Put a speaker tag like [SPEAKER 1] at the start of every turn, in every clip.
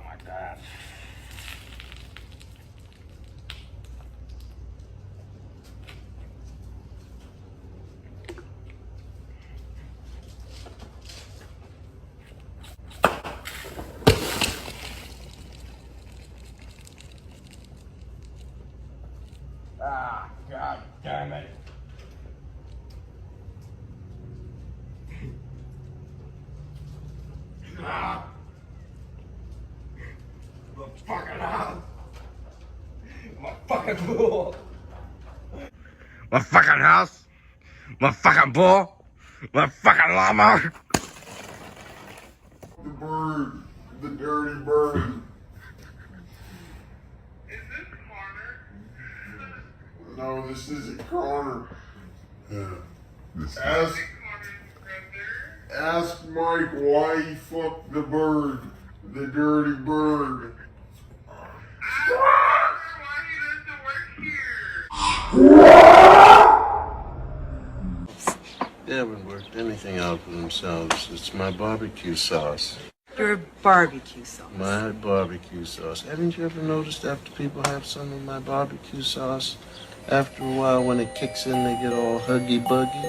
[SPEAKER 1] my God. Ah, God damn it. Ah. The fucking house. My fucking pool. My fucking house. My fucking pool. My fucking llama.
[SPEAKER 2] The bird. The dirty bird.
[SPEAKER 3] Is this Connor?
[SPEAKER 2] No, this isn't Connor.
[SPEAKER 3] Connor's
[SPEAKER 2] Ask
[SPEAKER 3] brother?
[SPEAKER 2] Ask Mike why he fucked the bird. The dirty bird.
[SPEAKER 3] Ask Connor why he doesn't work here.
[SPEAKER 4] They haven't worked anything out for themselves. It's my barbecue sauce.
[SPEAKER 5] Your barbecue sauce.
[SPEAKER 4] My barbecue sauce. Haven't you ever noticed after people have some of my barbecue sauce, after a while when it kicks in, they get all huggy-buggy?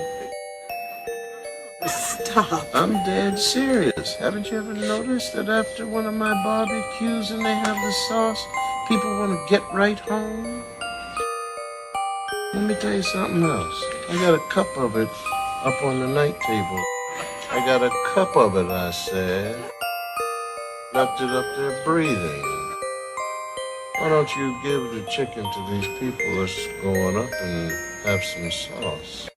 [SPEAKER 5] Stop.
[SPEAKER 4] I'm dead serious. Haven't you ever noticed that after one of my barbecues and they have the sauce, people want to get right home? Let me tell you something else. I got a cup of it up on the night table. I got a cup of it, I said. Left it up there breathing. Why don't you give the chicken to these people that's going up and have some sauce?